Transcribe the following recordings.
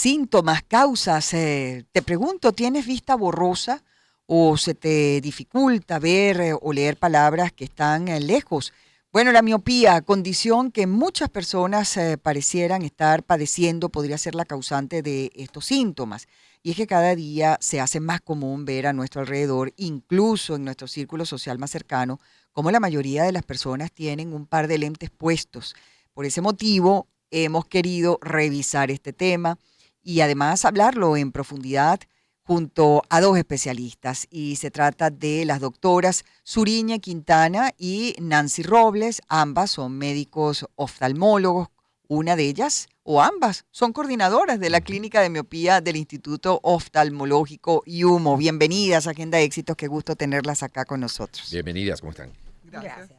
Síntomas, causas. Te pregunto, ¿tienes vista borrosa o se te dificulta ver o leer palabras que están lejos? Bueno, la miopía, condición que muchas personas parecieran estar padeciendo, podría ser la causante de estos síntomas. Y es que cada día se hace más común ver a nuestro alrededor, incluso en nuestro círculo social más cercano, como la mayoría de las personas tienen un par de lentes puestos. Por ese motivo, hemos querido revisar este tema y además hablarlo en profundidad junto a dos especialistas. Y se trata de las doctoras Suriñe Quintana y Nancy Robles. Ambas son médicos oftalmólogos. Una de ellas, o ambas, son coordinadoras de la Clínica de Miopía del Instituto Oftalmológico IUMO. Bienvenidas a Agenda Éxitos, qué gusto tenerlas acá con nosotros. Bienvenidas, ¿cómo están? Gracias.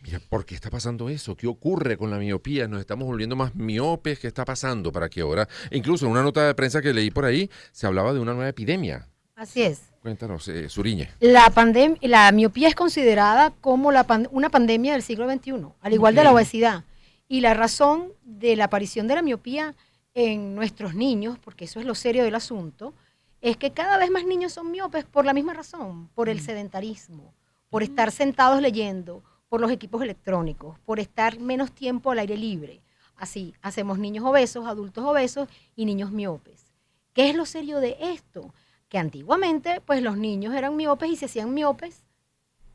Mira, ¿por qué está pasando eso? ¿Qué ocurre con la miopía? ¿Nos estamos volviendo más miopes? ¿Qué está pasando para que ahora, incluso en una nota de prensa que leí por ahí, se hablaba de una nueva epidemia? Así es. Cuéntanos, Suriñe. La miopía es considerada como una pandemia del siglo XXI, al igual de la obesidad. Y la razón de la aparición de la miopía en nuestros niños, porque eso es lo serio del asunto, es que cada vez más niños son miopes por la misma razón, por el sedentarismo, por estar sentados leyendo, por los equipos electrónicos, por estar menos tiempo al aire libre. Así, hacemos niños obesos, adultos obesos y niños miopes. ¿Qué es lo serio de esto? Que antiguamente, pues los niños eran miopes y se hacían miopes,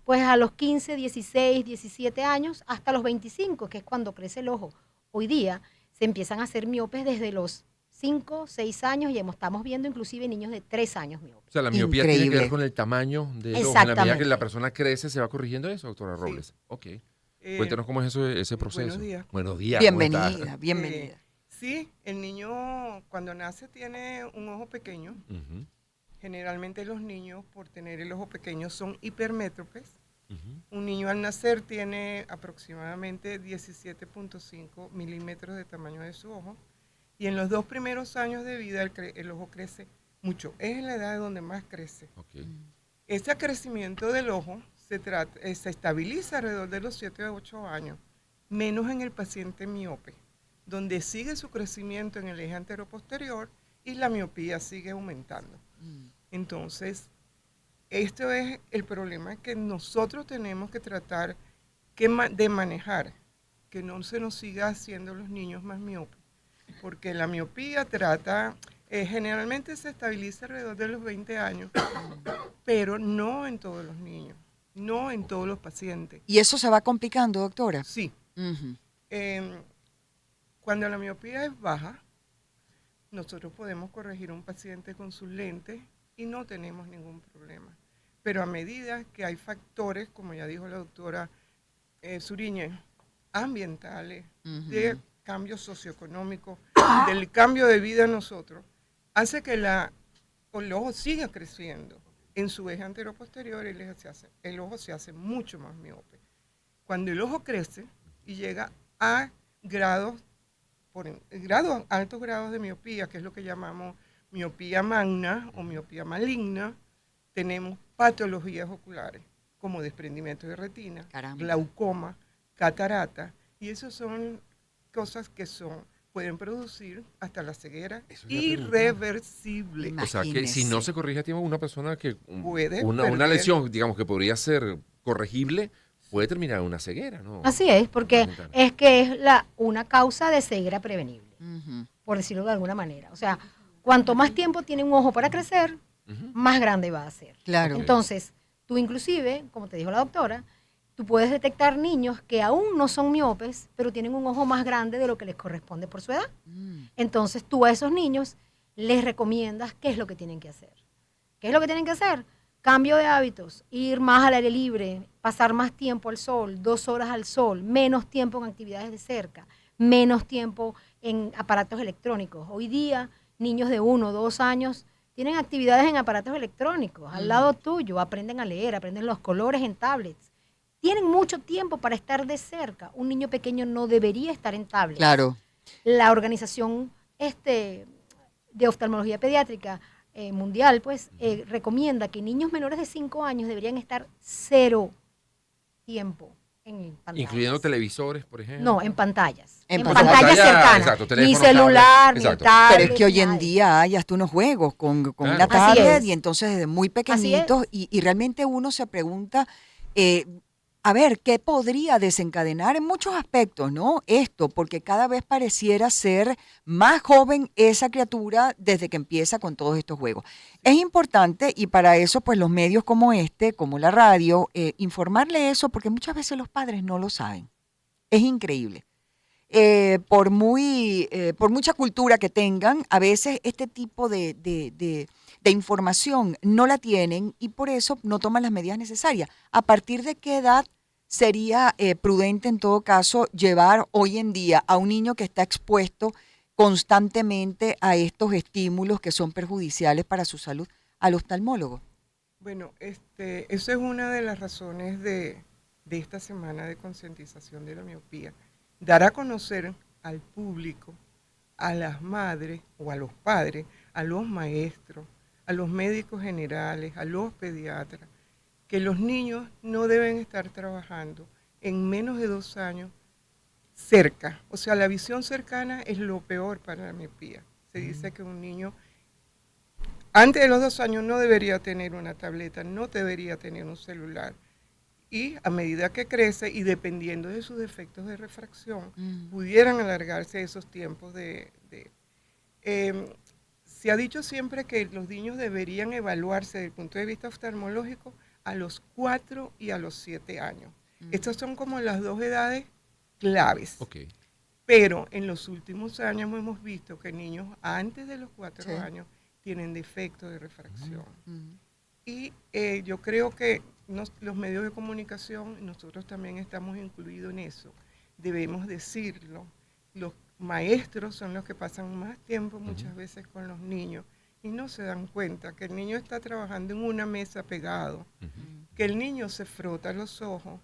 pues a los 15, 16, 17 años, hasta los 25, que es cuando crece el ojo. Hoy día se empiezan a hacer miopes desde los 5, 6 años y estamos viendo inclusive niños de 3 años miopes. O sea, la miopía Increíble. tiene que ver con el tamaño del ojo. En la medida que la persona crece, ¿se va corrigiendo eso, doctora Robles? Sí. Ok. Cuéntanos cómo es eso, ese proceso. Buenos días. Buenos días. ¿Cómo Bienvenida, estás? bienvenida. Sí, el niño cuando nace tiene un ojo pequeño. Ujú, Generalmente los niños, por tener el ojo pequeño, son hipermétropes. ujú. Un niño al nacer tiene aproximadamente 17.5 milímetros de tamaño de su ojo. Y en los 2 primeros años de vida el ojo crece mucho. Es en la edad donde más crece. Ok. Ese crecimiento del ojo se estabiliza alrededor de los 7 a 8 años, menos en el paciente miope, donde sigue su crecimiento en el eje anteroposterior y la miopía sigue aumentando. Entonces, esto es el problema que nosotros tenemos que tratar de manejar, que no se nos siga haciendo los niños más miopes, porque la miopía generalmente se estabiliza alrededor de los 20 años, pero no en todos los niños, no en todos los pacientes. ¿Y eso se va complicando, doctora? Sí, Ujú. cuando la miopía es baja, nosotros podemos corregir a un paciente con sus lentes y no tenemos ningún problema. Pero a medida que hay factores, como ya dijo la doctora Suriñe, ambientales, de cambios socioeconómicos, del cambio de vida en nosotros, hace que el ojo siga creciendo. En su eje anteroposterior el ojo se hace mucho más miope. Cuando el ojo crece y llega a altos grados de miopía, que es lo que llamamos miopía magna o miopía maligna, tenemos patologías oculares como desprendimiento de retina, Caramba. glaucoma, catarata, y esas son cosas que pueden producir hasta la ceguera Eso le iba a preguntar. irreversible. O sea, que si Imagínese. no se corrige a tiempo, una persona que Puede una perder. lesión, digamos, que podría ser corregible, puede terminar en una ceguera, ¿no? Así es, porque es que es una causa de ceguera prevenible, Ujú. por decirlo de alguna manera. O sea, cuanto más tiempo tiene un ojo para crecer, Ujú. más grande va a ser. Claro. Ok. Entonces, tú inclusive, como te dijo la doctora, tú puedes detectar niños que aún no son miopes, pero tienen un ojo más grande de lo que les corresponde por su edad. Mm. Entonces, tú a esos niños les recomiendas qué es lo que tienen que hacer. ¿Qué es lo que tienen que hacer? Cambio de hábitos, ir más al aire libre, pasar más tiempo al sol, 2 horas al sol, menos tiempo en actividades de cerca, menos tiempo en aparatos electrónicos. Hoy día, niños de 1 o 2 años tienen actividades en aparatos electrónicos, al lado tuyo, aprenden a leer, aprenden los colores en tablets. Tienen mucho tiempo para estar de cerca. Un niño pequeño no debería estar en tablets. Claro. La organización de oftalmología pediátrica mundial, pues, recomienda que niños menores de 5 años deberían estar 0 tiempo en pantallas. Incluyendo televisores, por ejemplo. No, en pantallas. En En pantallas. pantallas cercanas. Exacto, Ni teléfono, celular, tablet, ni exacto. tablet. Pero es que hoy en nada. día hay hasta unos juegos con Claro. una Así tablet es. y entonces desde muy Así pequeñitos es. y realmente uno se pregunta, eh, a ver, ¿qué podría desencadenar en muchos aspectos, ¿no? Esto, porque cada vez pareciera ser más joven esa criatura desde que empieza con todos estos juegos. Es importante y para eso pues los medios como este, como la radio, informarle eso porque muchas veces los padres no lo saben. Es increíble. Por mucha cultura que tengan, a veces este tipo de información no la tienen y por eso no toman las medidas necesarias. ¿A partir de qué edad sería prudente en todo caso llevar hoy en día a un niño que está expuesto constantemente a estos estímulos que son perjudiciales para su salud al oftalmólogo? Bueno, eso es una de las razones de esta semana de concientización de la miopía. Dar a conocer al público, a las madres o a los padres, a los maestros, a los médicos generales, a los pediatras, que los niños no deben estar trabajando en menos de 2 años cerca. O sea, la visión cercana es lo peor para la miopía. Se dice que un niño antes de los 2 años no debería tener una tableta, no debería tener un celular. Y a medida que crece y dependiendo de sus defectos de refracción, pudieran alargarse esos tiempos se ha dicho siempre que los niños deberían evaluarse desde el punto de vista oftalmológico a los 4 y a los 7 años. Estas son como las 2 edades claves. Okay. Pero en los últimos años hemos visto que niños antes de los 4 Sí. años tienen defectos de refracción. Y yo creo que los medios de comunicación, nosotros también estamos incluidos en eso, debemos decirlo. Los maestros son los que pasan más tiempo muchas veces con los niños y no se dan cuenta que el niño está trabajando en una mesa pegado, que el niño se frota los ojos,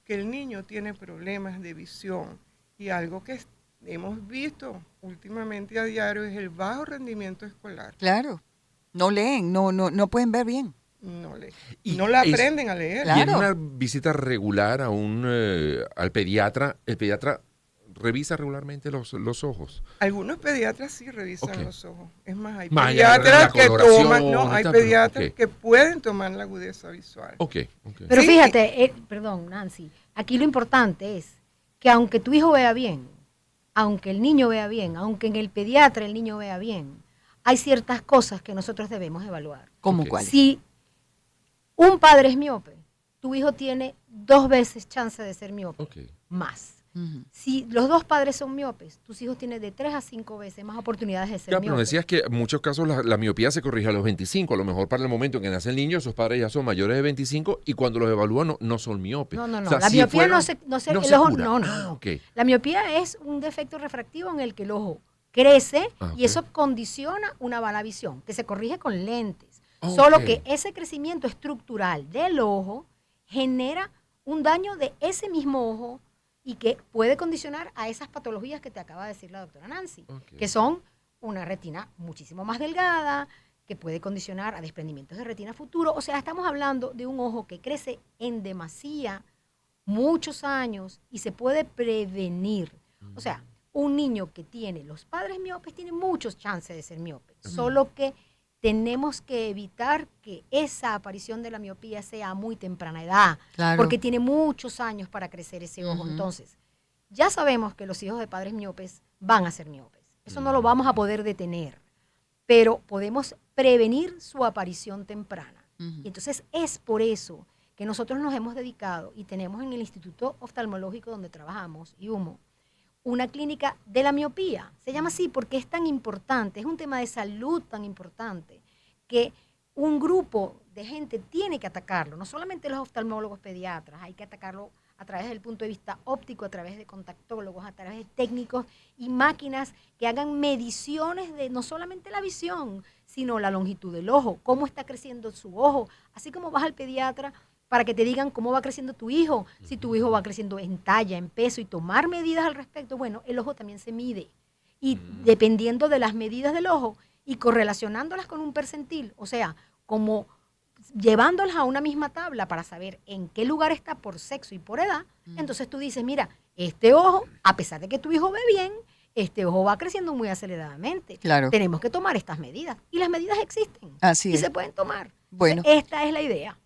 que el niño tiene problemas de visión y algo que hemos visto últimamente a diario es el bajo rendimiento escolar. Claro, no leen, no pueden ver bien. Y No la es- aprenden a leer. Claro. Y en una visita regular al pediatra, el pediatra revisa regularmente los ojos. Algunos pediatras sí revisan Ok. los ojos. Es más, hay Más allá de pediatras la que coloración toman, no, y hay tal, pero, pediatras ok. que pueden tomar la agudeza visual. Ok. Pero Sí. fíjate, perdón, Nancy, aquí lo importante es que aunque tu hijo vea bien, aunque el niño vea bien, aunque en el pediatra el niño vea bien, hay ciertas cosas que nosotros debemos evaluar. ¿Cómo Ok. cuál? Si un padre es miope, tu hijo tiene 2 veces chance de ser miope, Ok. más. Ujú. Si los 2 padres son miopes, tus hijos tienen de 3 a 5 veces más oportunidades de ser Ya, pero miopes. decías que en muchos casos la miopía se corrige a los 25. A lo mejor para el momento en que nace el niño, esos padres ya son mayores de 25 y cuando los evalúan no son miopes. No. O sea, La si miopía fueron- no se no el se ojo, cura. no. Ah, ok. La miopía es un defecto refractivo en el que el ojo crece Ah, ok. y eso condiciona una mala visión, que se corrige con lentes. Ok. Solo que ese crecimiento estructural del ojo genera un daño de ese mismo ojo y que puede condicionar a esas patologías que te acaba de decir la doctora Nancy, Ok. que son una retina muchísimo más delgada, que puede condicionar a desprendimientos de retina futuro. O sea, estamos hablando de un ojo que crece en demasía muchos años y se puede prevenir. O sea, un niño que tiene los padres miopes tiene muchos chances de ser miope, solo que tenemos que evitar que esa aparición de la miopía sea a muy temprana edad, Claro. porque tiene muchos años para crecer ese ojo. Ujú. Entonces, ya sabemos que los hijos de padres miopes van a ser miopes. Eso no lo vamos a poder detener, pero podemos prevenir su aparición temprana. Ujú. Y entonces es por eso que nosotros nos hemos dedicado y tenemos en el Instituto Oftalmológico donde trabajamos, IUMO, una clínica de la miopía. Se llama así porque es tan importante, es un tema de salud tan importante, que un grupo de gente tiene que atacarlo. No solamente los oftalmólogos pediatras, hay que atacarlo a través del punto de vista óptico, a través de contactólogos, a través de técnicos y máquinas que hagan mediciones de no solamente la visión, sino la longitud del ojo, cómo está creciendo su ojo, así como vas al pediatra para que te digan cómo va creciendo tu hijo, si tu hijo va creciendo en talla, en peso y tomar medidas al respecto. Bueno, el ojo también se mide y dependiendo de las medidas del ojo y correlacionándolas con un percentil, o sea, como llevándolas a una misma tabla para saber en qué lugar está por sexo y por edad, entonces tú dices, mira, este ojo, a pesar de que tu hijo ve bien, este ojo va creciendo muy aceleradamente. Claro. Tenemos que tomar estas medidas. Y las medidas existen. Así y es. se pueden tomar. Bueno. Entonces, esta es la idea.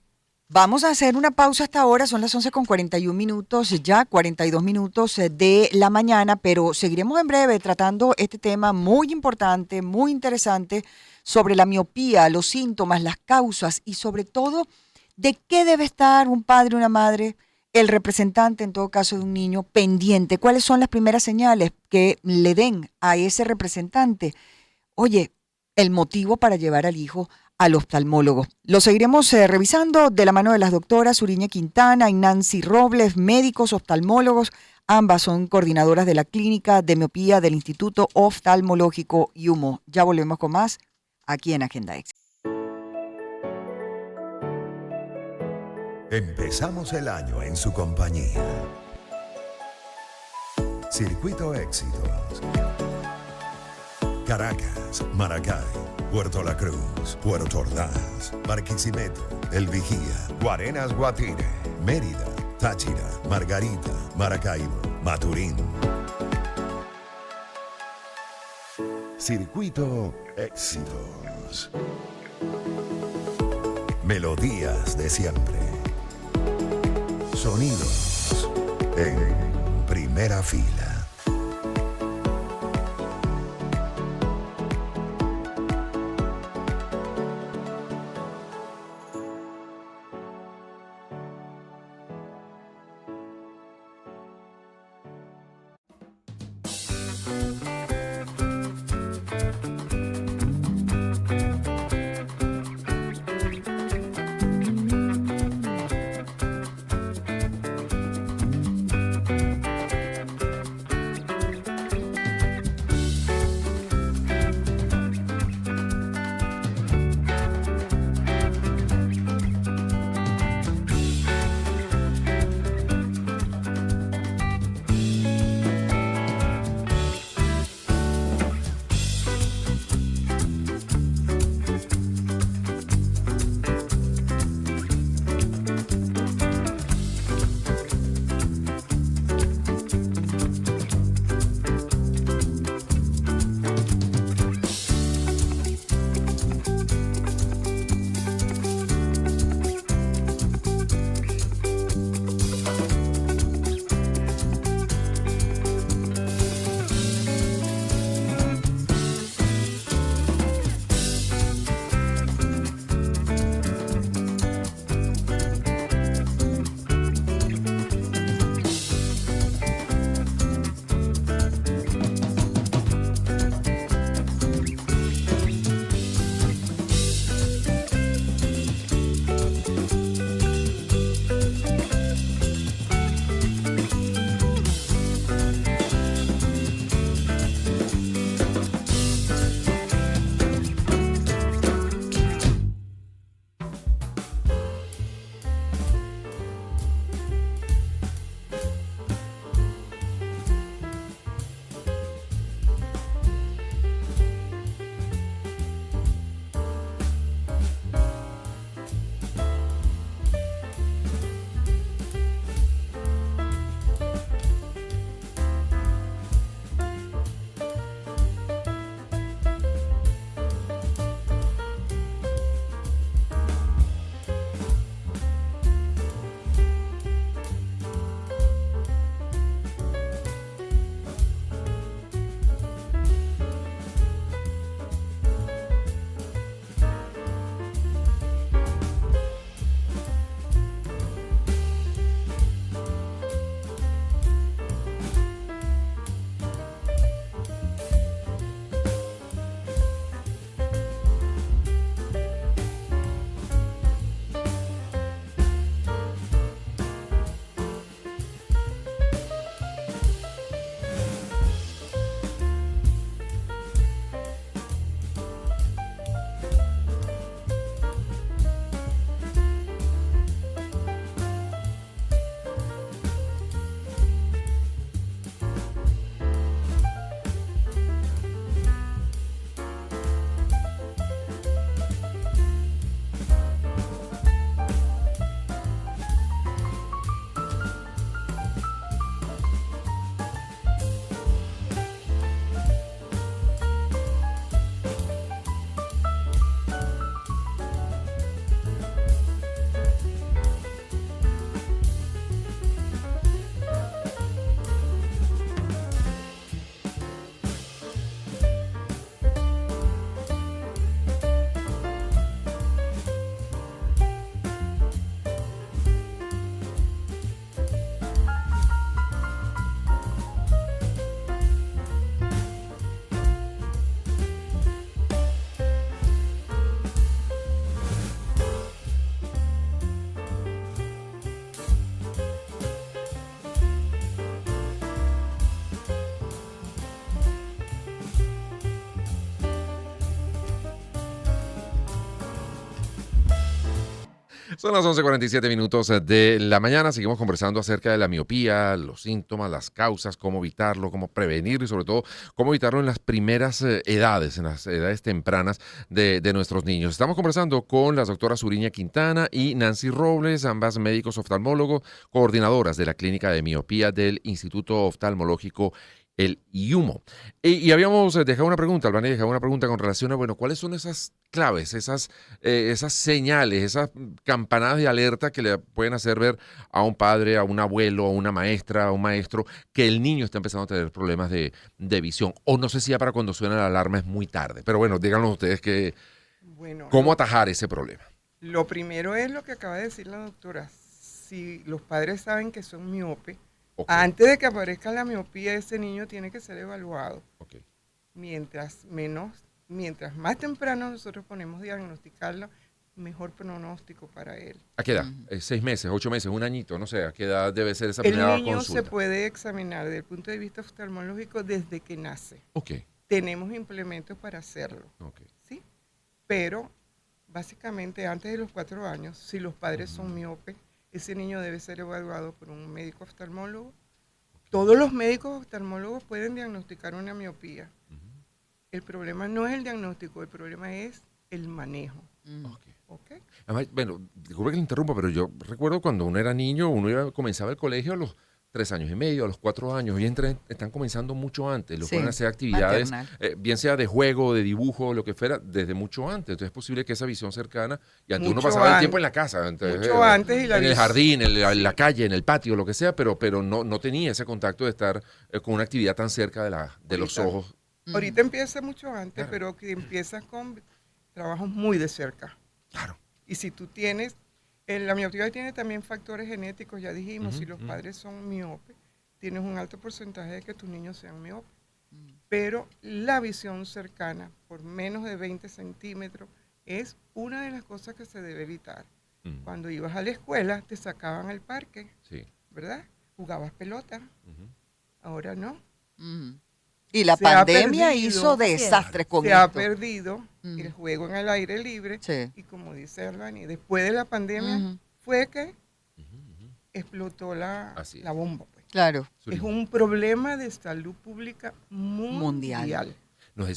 Vamos a hacer una pausa hasta ahora, son las 11:41, ya 42 minutos de la mañana, pero seguiremos en breve tratando este tema muy importante, muy interesante, sobre la miopía, los síntomas, las causas y sobre todo de qué debe estar un padre, una madre, el representante en todo caso de un niño pendiente. ¿Cuáles son las primeras señales que le den a ese representante? Oye, el motivo para llevar al hijo al oftalmólogo. Lo seguiremos revisando de la mano de las doctoras Uriñe Quintana y Nancy Robles, médicos oftalmólogos. Ambas son coordinadoras de la clínica de miopía del Instituto Oftalmológico IUMO. Ya volvemos con más aquí en Agenda Éxito. Empezamos el año en su compañía. Circuito Éxitos. Caracas, Maracay, Puerto La Cruz, Puerto Ordaz, Barquisimeto, El Vigía, Guarenas, Guatire, Mérida, Táchira, Margarita, Maracaibo, Maturín. Circuito Éxitos. Melodías de siempre. Sonidos en primera fila. Son las 11:47 minutos de la mañana. Seguimos conversando acerca de la miopía, los síntomas, las causas, cómo evitarlo, cómo prevenirlo y sobre todo cómo evitarlo en las primeras edades, en las edades tempranas de nuestros niños. Estamos conversando con las doctoras Suriña Quintana y Nancy Robles, ambas médicos oftalmólogos, coordinadoras de la Clínica de Miopía del Instituto Oftalmológico el IUMO. Y habíamos dejado una pregunta, Albany dejaba una pregunta con relación a, bueno, ¿cuáles son esas claves, esas señales, esas campanadas de alerta que le pueden hacer ver a un padre, a un abuelo, a una maestra, a un maestro, que el niño está empezando a tener problemas de visión? O no sé si ya para cuando suena la alarma es muy tarde, pero bueno, díganos ustedes Bueno, cómo atajar ese problema. lo primero es lo que acaba de decir la doctora. Si los padres saben que son miopes, Okay. antes de que aparezca la miopía, ese niño tiene que ser evaluado. Okay. Mientras más temprano nosotros ponemos diagnosticarlo, mejor pronóstico para él. ¿A qué edad? 6 meses, 8 meses, un añito, no sé, ¿a qué edad debe ser esa El primera niño consulta? se puede examinar desde el punto de vista oftalmológico desde que nace. Ok, Tenemos implementos para hacerlo, ok. ¿sí? Pero básicamente antes de los 4 años, si los padres son miopes, ese niño debe ser evaluado por un médico oftalmólogo. Todos los médicos oftalmólogos pueden diagnosticar una miopía. El problema no es el diagnóstico, el problema es el manejo. Okay. ¿Ok? Además, bueno, disculpe que le interrumpa, pero yo recuerdo cuando uno era niño, comenzaba el colegio a los 3 años y medio, a los 4 años, y están comenzando mucho antes, lo Sí, pueden hacer actividades, maternal. bien sea de juego, de dibujo, lo que fuera, desde mucho antes. Entonces es posible que esa visión cercana, y antes uno Mucho pasaba el antes. tiempo en la casa, entonces, Mucho antes y la en el vis- jardín, en la calle, en el patio, lo que sea, pero no tenía ese contacto de estar con una actividad tan cerca de los Ahorita. ojos. Ahorita empieza mucho antes, Claro. pero que empiezas con trabajos muy de cerca. Claro. Y si tú tienes, la miopía tiene también factores genéticos, ya dijimos, si los ujú. padres son miopes, tienes un alto porcentaje de que tus niños sean miopes. Pero la visión cercana, por menos de 20 centímetros, es una de las cosas que se debe evitar. Mm, Cuando ibas a la escuela, te sacaban al parque, sí. ¿verdad? Jugabas pelota, Ujú. ahora no. Y la Se ha pandemia perdido. hizo desastres con Se ha esto. perdido el juego en el aire libre. Sí. Y como dice Albany, después de la pandemia Ujú. fue que explotó la Así es. bomba. Pues. Claro. Es un problema de salud pública Mundial. mundial. Nos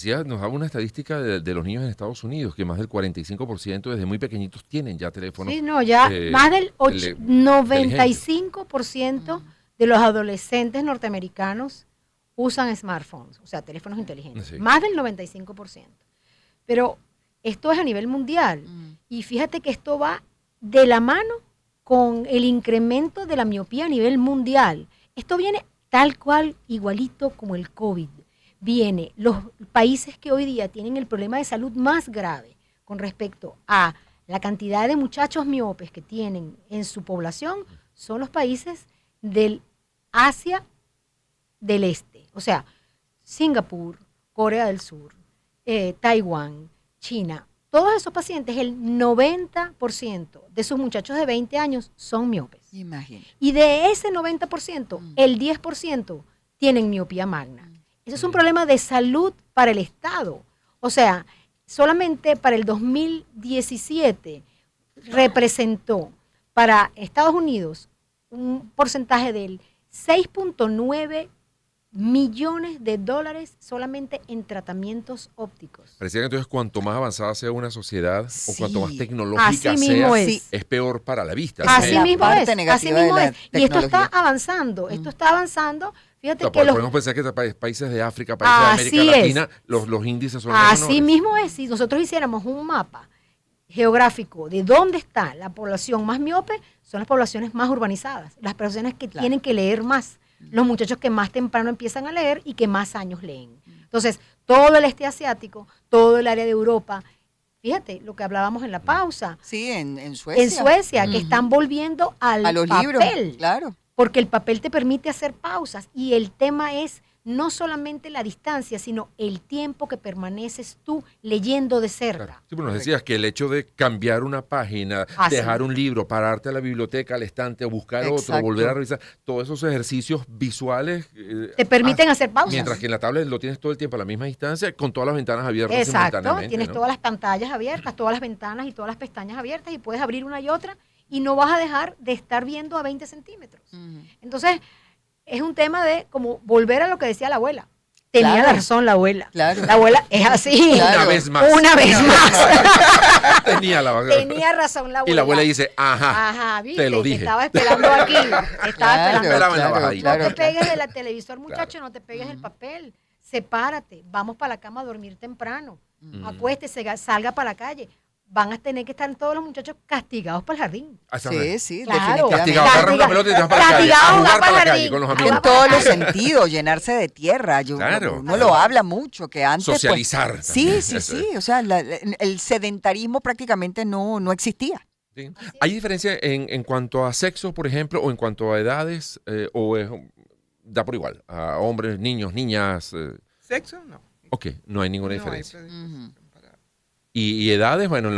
daba una estadística de los niños en Estados Unidos, que más del 45% desde muy pequeñitos tienen ya teléfonos. Sí, no, ya más del inteligentes. 95% de los adolescentes norteamericanos usan smartphones, o sea, teléfonos inteligentes. Sí. Más del 95%. Pero esto es a nivel mundial. Y fíjate que esto va de la mano con el incremento de la miopía a nivel mundial. Esto viene tal cual, igualito como el COVID. Viene los países que hoy día tienen el problema de salud más grave con respecto a la cantidad de muchachos miopes que tienen en su población, son los países del Asia del Este. O sea, Singapur, Corea del Sur, Taiwán, China. Todos esos pacientes, el 90% de sus muchachos de 20 años son miopes. Imagínate. Y de ese 90%, el 10% tienen miopía magna. Ese es un problema de salud para el Estado. O sea, solamente para el 2017 representó para Estados Unidos un porcentaje del 6.9 millones de dólares solamente en tratamientos ópticos. Parecía que entonces cuanto más avanzada sea una sociedad o cuanto más Sí. tecnológica Así mismo sea, es. es peor para la vista. Así la mismo parte es, así negativa mismo de la es. Y esto está tecnología. avanzando, Fíjate O sea, que los podemos pensar que países de África, países de América Así es. Latina, los índices son Así menores. mismo es, si nosotros hiciéramos un mapa geográfico de dónde está la población más miope, son las poblaciones más urbanizadas, las personas que tienen que leer más, los muchachos que más temprano empiezan a leer y que más años leen. Entonces, todo el este asiático, todo el área de Europa, fíjate lo que hablábamos en la pausa, Sí, en Suecia. en Suecia, que están volviendo al A los papel. libros, claro. Porque el papel te permite hacer pausas y el tema es no solamente la distancia, sino el tiempo que permaneces tú leyendo de cerca. Claro. Sí, pero nos decías que el hecho de cambiar una página, Así. dejar un libro, pararte a la biblioteca, al estante, a buscar otro, Exacto. volver a revisar, todos esos ejercicios visuales. Te permiten hacer pausas. Mientras que en la tablet lo tienes todo el tiempo a la misma distancia, con todas las ventanas abiertas Exacto, simultáneamente. tienes ¿no? todas las pantallas abiertas, todas las ventanas y todas las pestañas abiertas y puedes abrir una y otra y no vas a dejar de estar viendo a 20 centímetros. Ujú. Entonces, es un tema de como volver a lo que decía la abuela. Tenía Claro. razón la abuela. Claro. La abuela es así. Claro. Una vez más. Una vez más. Tenía razón la abuela. Y la abuela dice, ajá, Ajá, ¿viste? te lo dije. Estaba esperando aquí. Te estaba esperando. Esperaba en la claro, bajadita. No te pegues del televisor, muchacho, Claro. no te pegues del papel. Sepárate, vamos para la cama a dormir temprano. Mm. Acuéstese, salga para la calle. Van a tener que estar todos los muchachos castigados para el jardín. Sí, sí, Claro. definitivamente. Castigado, agarra una pelota y te vas para la calle. Castigado, A jugar va para la para calle jardín. con los A amigos. En todos los sentidos, llenarse de tierra. Claro. Uno lo habla mucho, que antes... pues, Socializar sí, también. sí, Eso sí. O sea, el sedentarismo prácticamente no existía. Sí. ¿Hay diferencia en cuanto a sexo, por ejemplo, o en cuanto a edades, o da por igual, a hombres, niños, niñas? Sexo, no. Ok, no hay ninguna No hay diferencia. predisposición para- Y edades, bueno,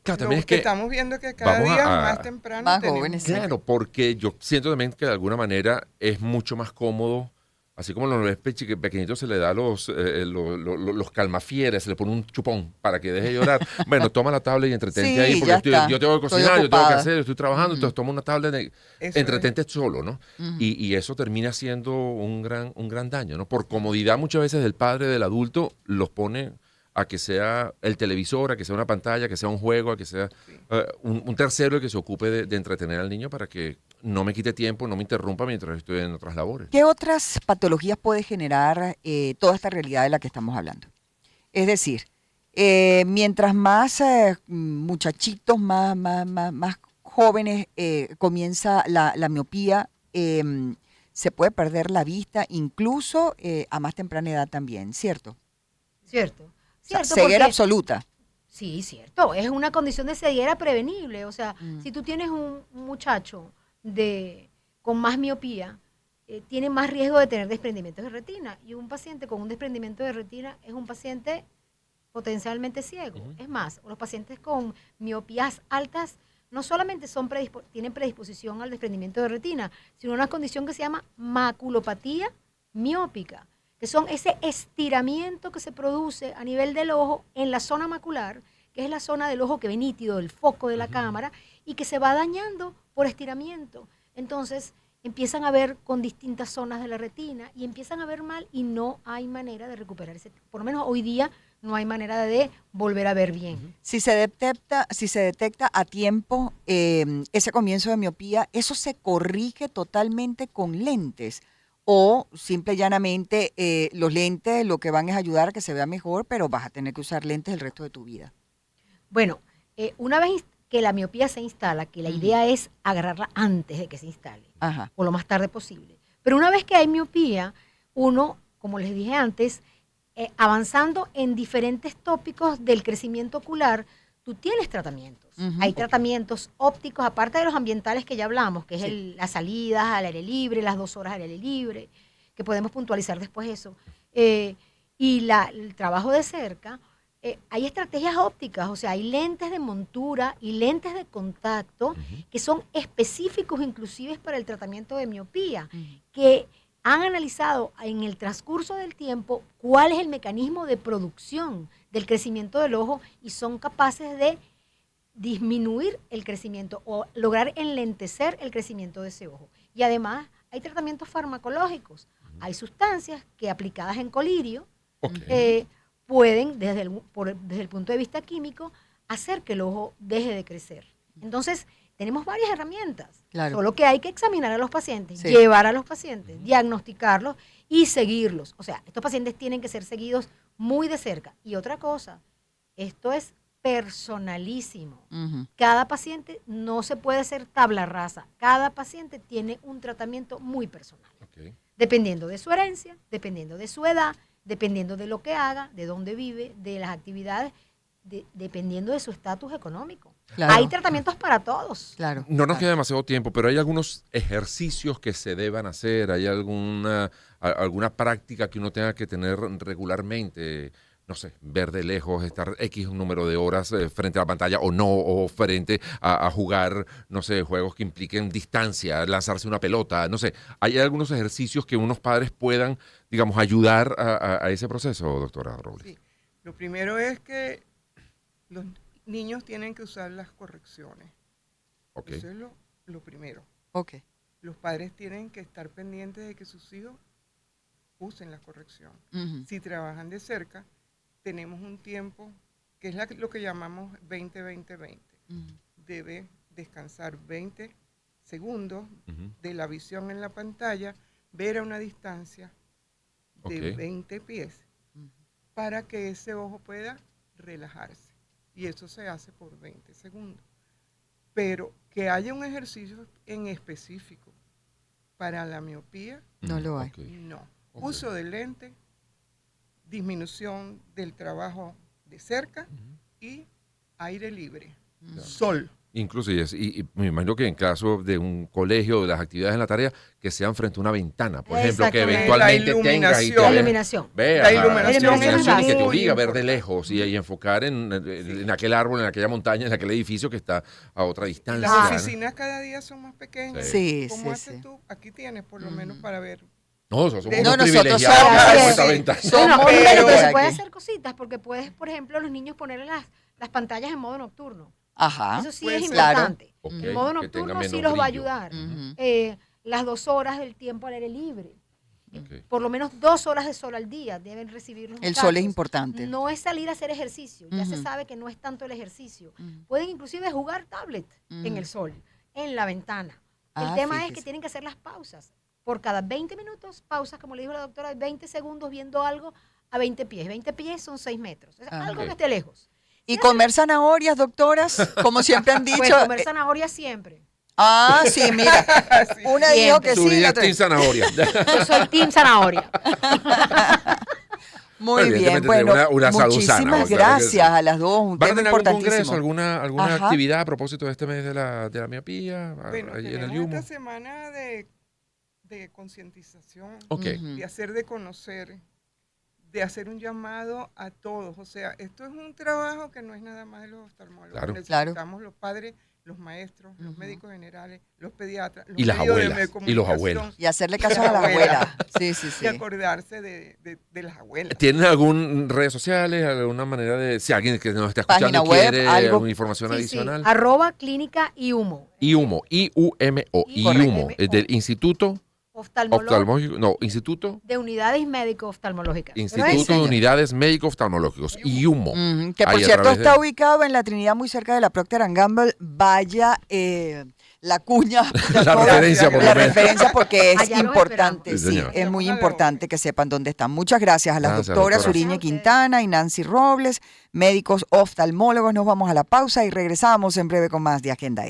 claro, también Lo es que que, estamos viendo que cada vamos día a- más temprano más tenemos- jóvenes, sí. claro, porque yo siento también que de alguna manera es mucho más cómodo, así como los bebés pequeñitos se le da los calmafieres, se le pone un chupón para que deje de llorar. Bueno, toma la tablet y entretente Sí, ahí, porque ya está. yo tengo que Estoy cocinar, yo tengo que ocupada. hacer, yo estoy trabajando, Ujú. entonces toma una tablet, Eso entretente solo, ¿no? Ujú. Y eso termina siendo un gran daño, ¿no? Por comodidad muchas veces del padre, del adulto, los pone a que sea el televisor, a que sea una pantalla, a que sea un juego, a que sea un tercero el que se ocupe de entretener al niño para que no me quite tiempo, no me interrumpa mientras estoy en otras labores. ¿Qué otras patologías puede generar toda esta realidad de la que estamos hablando? Es decir, mientras más muchachitos, más jóvenes comienza la miopía, se puede perder la vista, incluso a más temprana edad también, ¿cierto? ¿Cierto? O sea, Cierto, ceguera porque- absoluta. Sí, cierto. Es una condición de ceguera prevenible. O sea, Mm. si tú tienes un muchacho con más miopía, tiene más riesgo de tener desprendimientos de retina. Y un paciente con un desprendimiento de retina es un paciente potencialmente ciego. Ujú. Es más, los pacientes con miopías altas no solamente tienen predisposición al desprendimiento de retina, sino una condición que se llama maculopatía miópica, que son ese estiramiento que se produce a nivel del ojo en la zona macular, que es la zona del ojo que ve nítido, del foco de la cámara, y que se va dañando por estiramiento. Entonces empiezan a ver con distintas zonas de la retina y empiezan a ver mal y no hay manera de recuperar ese, por lo menos hoy día no hay manera de volver a ver bien. Si se detecta a tiempo ese comienzo de miopía, ¿eso se corrige totalmente con lentes? O simple y llanamente los lentes lo que van es ayudar a que se vea mejor, pero vas a tener que usar lentes el resto de tu vida. Bueno, una vez que la miopía se instala, que la Ujú. idea es agarrarla antes de que se instale, Ajá. o lo más tarde posible. Pero una vez que hay miopía, uno, como les dije antes, avanzando en diferentes tópicos del crecimiento ocular, tú tienes tratamientos. Ujú. Hay tratamientos ópticos, aparte de los ambientales que ya hablamos, que es Sí. las salidas al aire libre, las 2 horas al aire libre, que podemos puntualizar después eso. Y el trabajo de cerca, hay estrategias ópticas, o sea, hay lentes de montura y lentes de contacto que son específicos inclusive para el tratamiento de miopía, que han analizado en el transcurso del tiempo cuál es el mecanismo de producción del crecimiento del ojo y son capaces de disminuir el crecimiento o lograr enlentecer el crecimiento de ese ojo. Y además hay tratamientos farmacológicos. Hay sustancias que aplicadas en colirio Ok. pueden, desde el punto de vista químico, hacer que el ojo deje de crecer. Entonces, tenemos varias herramientas. Claro. Solo que hay que examinar a los pacientes, Sí. llevar a los pacientes, diagnosticarlos y seguirlos. O sea, estos pacientes tienen que ser seguidos muy de cerca. Y otra cosa, esto es personalísimo. Ujú. Cada paciente no se puede hacer tabla rasa. Cada paciente tiene un tratamiento muy personal. Ok. Dependiendo de su herencia, dependiendo de su edad, dependiendo de lo que haga, de dónde vive, de las actividades, dependiendo de su estatus económico. Claro. Hay tratamientos para todos. Claro. No nos claro. queda demasiado tiempo, pero hay algunos ejercicios que se deban hacer, hay alguna práctica que uno tenga que tener regularmente, no sé, ver de lejos, estar X número de horas frente a la pantalla o no, o frente a jugar, no sé, juegos que impliquen distancia, lanzarse una pelota, no sé. ¿Hay algunos ejercicios que unos padres puedan, digamos, ayudar a ese proceso, doctora Robles? Sí. Lo primero es que los niños tienen que usar las correcciones. Ok. Eso es lo primero. Ok. Los padres tienen que estar pendientes de que sus hijos usen la corrección. Ujú. Si trabajan de cerca, tenemos un tiempo que es lo que llamamos 20-20-20. Ujú. Debe descansar 20 segundos Ujú. de la visión en la pantalla, ver a una distancia de Ok. 20 pies Ujú. para que ese ojo pueda relajarse. Y eso se hace por 20 segundos. Pero que haya un ejercicio en específico para la miopía, No lo hay. Ok. no. Ok. Uso de lente, disminución del trabajo de cerca y aire libre. Ujú. Sol. Incluso, y me imagino que en caso de un colegio, de las actividades en la tarea, que sean frente a una ventana, por ejemplo, que Exactamente. eventualmente La tengas y te iluminación. La veas. iluminación. Veas La iluminación es y que te muy obliga a ver de importante. lejos y enfocar en aquel árbol, en aquella montaña, en aquel edificio que está a otra Y distancia. las ¿no? oficinas cada día son más pequeñas. Sí, ¿Cómo sí, haces sí. tú? Aquí tienes por lo menos para ver. No, somos No, unos nosotros privilegiados somos- que tenemos sí, esta sí. ventaja. Somos Bueno, pero pero se aquí. puede hacer cositas porque puedes, por ejemplo, a los niños ponerle las pantallas en modo nocturno. Ajá. Eso sí puede es ser. importante. Ok, El modo que tenga nocturno sí menos los va a brillo. ayudar. Ujú. Las 2 horas del tiempo al aire libre. Ok. Por lo menos 2 horas de sol al día deben recibir los El sol es muchachos. importante. No es salir a hacer ejercicio. Ya se Ujú. sabe que no es tanto el ejercicio. Ujú. Pueden inclusive jugar tablet en Ujú. el sol, en la ventana. El Ah, tema es fíjese. que tienen que hacer las pausas. Por cada 20 minutos, pausas, como le dijo la doctora, 20 segundos viendo algo a 20 pies. 20 pies son 6 metros. Es Ah. algo Ok. que esté lejos. Y comer zanahorias, doctoras, como siempre han dicho. Pues comer zanahoria siempre. Sí, mira. Sí. Una dijo que sí, Zurilla la otra- Team Zanahoria. Yo soy team zanahoria. Muy bien, Evidentemente, bueno, una salud muchísimas sana, claro que gracias sí. a las dos, un ¿Van a tema tener algún congreso, importantísimo. alguna Ajá. actividad a propósito de este mes de la miopía? Bueno, Ahí en el tenemos Yumo. esta semana de concientización, Ok. Ujú. de hacer de conocer, de hacer un llamado a todos. O sea, esto es un trabajo que no es nada más de los oftalmólogos. Claro. Necesitamos los padres, los maestros, los Ujú. médicos generales, los pediatras, los Y las medios de abuelas, y los comunicación, abuelos. Y hacerle caso a las abuelas. Sí, sí, sí. y acordarse de las abuelas. ¿Tienen alguna redes sociales, alguna manera de, si alguien que nos está Página escuchando web, quiere algo. alguna información Sí, adicional? @ clínica y humo. IUMO, IUMO, IUMO, Correcto. del Instituto Oftalmológico Oftalmológico, no, Instituto de unidades médico-oftalmológicas. Pero Instituto ese- de Unidades Médico-Oftalmológicos, IUMO. Ujú, que por Ahí a cierto través de- está ubicado en la Trinidad muy cerca de la Procter & Gamble. Vaya la cuña. La referencia, por La lo menos. referencia porque es Allá los importante, esperamos. Sí, sí, señor. es muy Estamos a la importante que sepan dónde están. Muchas gracias a las Gracias, doctoras doctora. Suriñe Gracias a ustedes. Quintana y Nancy Robles, médicos oftalmólogos. Nos vamos a la pausa y regresamos en breve con más de Agenda